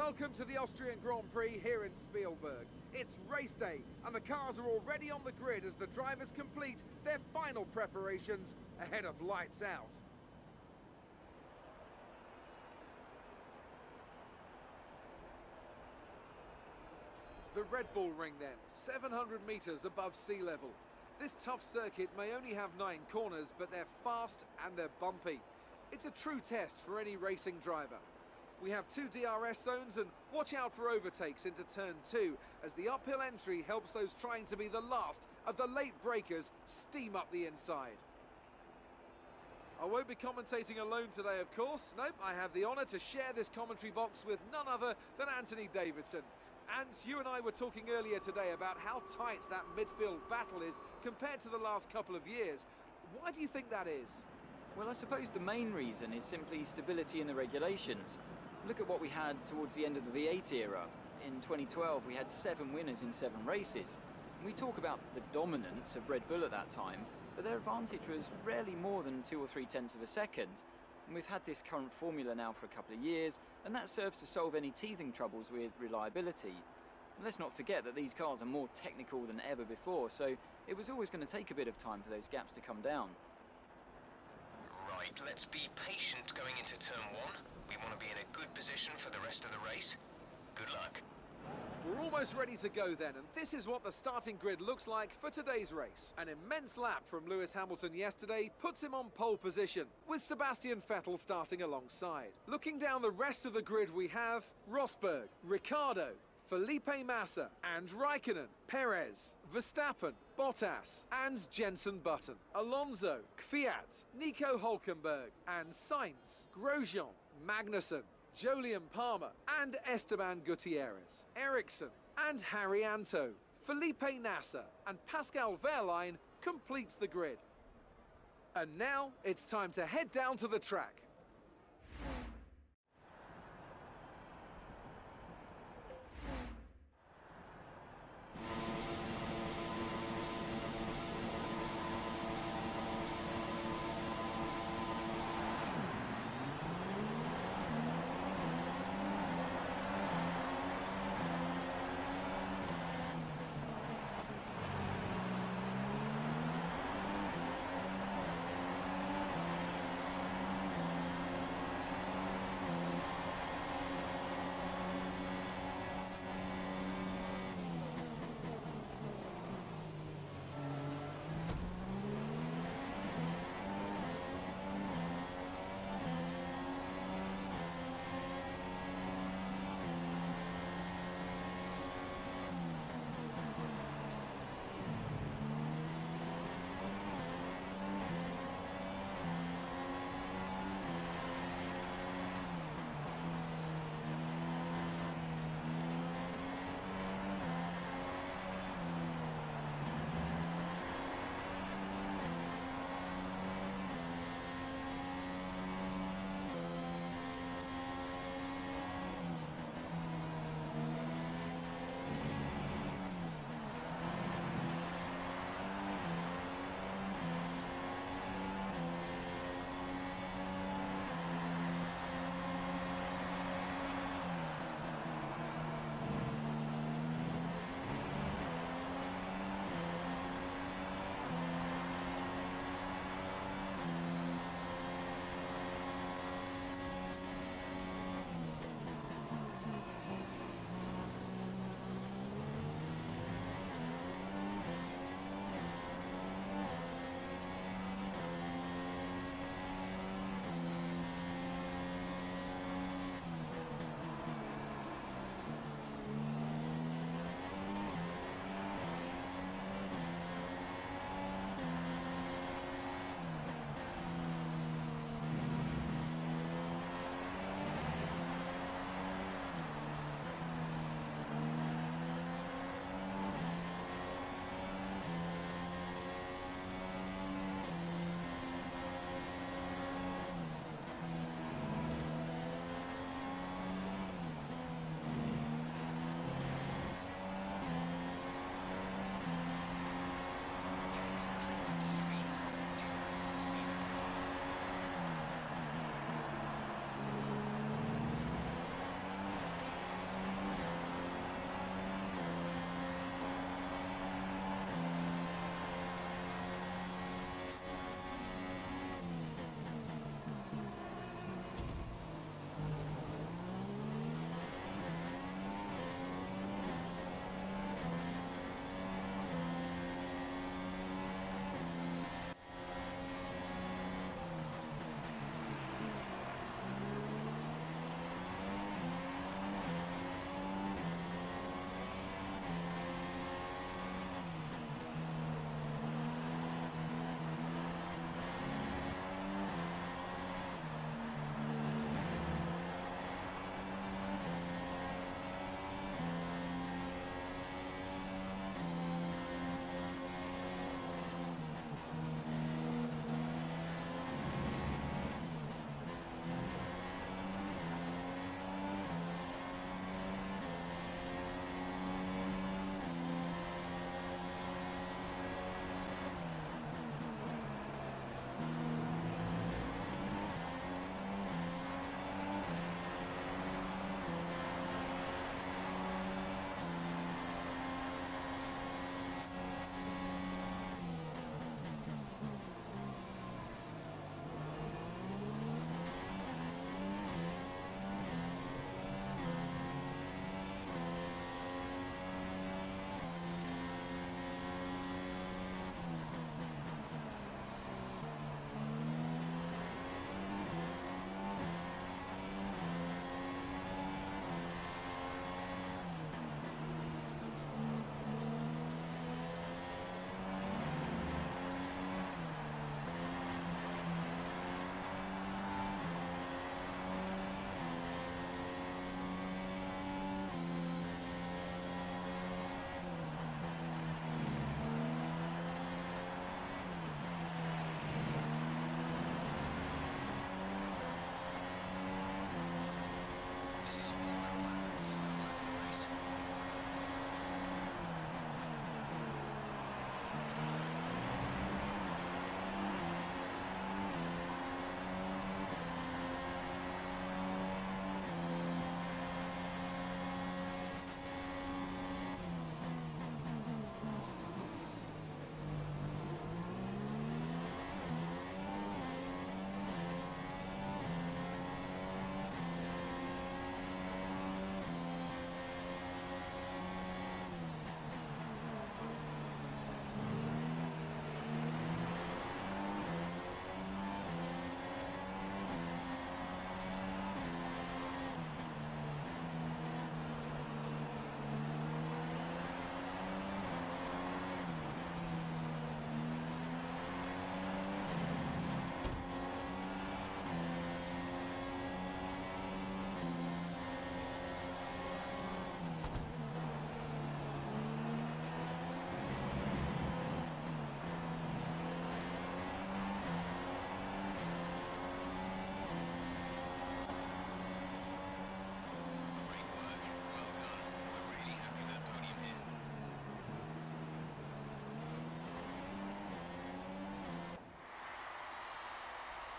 Welcome to the Austrian Grand Prix here in Spielberg. It's race day and the cars are already on the grid as the drivers complete their final preparations ahead of lights out. The Red Bull Ring then, 700 metres above sea level. This tough circuit may only have 9 corners, but they're fast and they're bumpy. It's a true test for any racing driver. We have 2 DRS zones and watch out for overtakes into turn 2 as the uphill entry helps those trying to be the last of the late breakers steam up the inside. I won't be commentating alone today, of course. Nope, I have the honour to share this commentary box with none other than Anthony Davidson. And you and I were talking earlier today about how tight that midfield battle is compared to the last couple of years. Why do you think that is? Well, I suppose the main reason is simply stability in the regulations. Look at what we had towards the end of the V8 era. In 2012, we had 7 winners in 7 races. And we talk about the dominance of Red Bull at that time, but their advantage was rarely more than 2 or 3 tenths of a second. And we've had this current formula now for a couple of years, and that serves to solve any teething troubles with reliability. And let's not forget that these cars are more technical than ever before, so it was always going to take a bit of time for those gaps to come down. Right, let's be patient going into turn 1. We want to be in a good position for the rest of the race. Good luck. We're almost ready to go then, and this is what the starting grid looks like for today's race. An immense lap from Lewis Hamilton yesterday puts him on pole position, with Sebastian Vettel starting alongside. Looking down the rest of the grid we have Rosberg, Ricciardo, Felipe Massa and Raikkonen, Perez, Verstappen, Bottas and Jenson Button, Alonso, Kvyat, Nico Hülkenberg and Sainz, Grosjean, Magnussen, Jolyon Palmer and Esteban Gutierrez, Ericsson and Harry Anto, Felipe Nasser and Pascal Wehrlein completes the grid. And now it's time to head down to the track.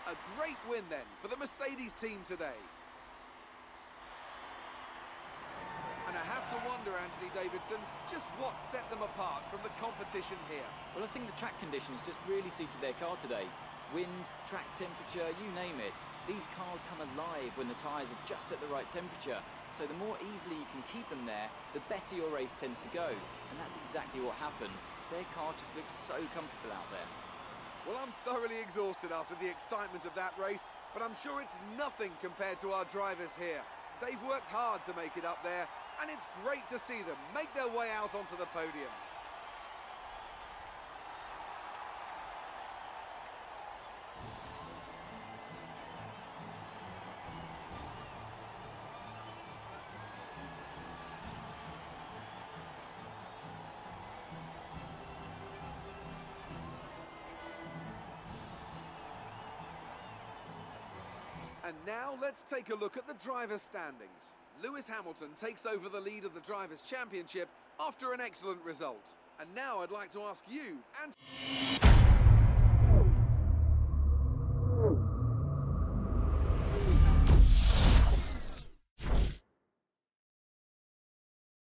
A great win then for the Mercedes team today. And I have to wonder, Anthony Davidson, just what set them apart from the competition here. Well, I think the track conditions just really suited their car today. Wind, track temperature, you name it. These cars come alive when the tyres are just at the right temperature. So the more easily you can keep them there, the better your race tends to go. And that's exactly what happened. Their car just looks so comfortable out there. Well, I'm thoroughly exhausted after the excitement of that race, but I'm sure it's nothing compared to our drivers here. They've worked hard to make it up there, and it's great to see them make their way out onto the podium. And now let's take a look at the drivers' standings. Lewis Hamilton takes over the lead of the Drivers' Championship after an excellent result. And now I'd like to ask you, and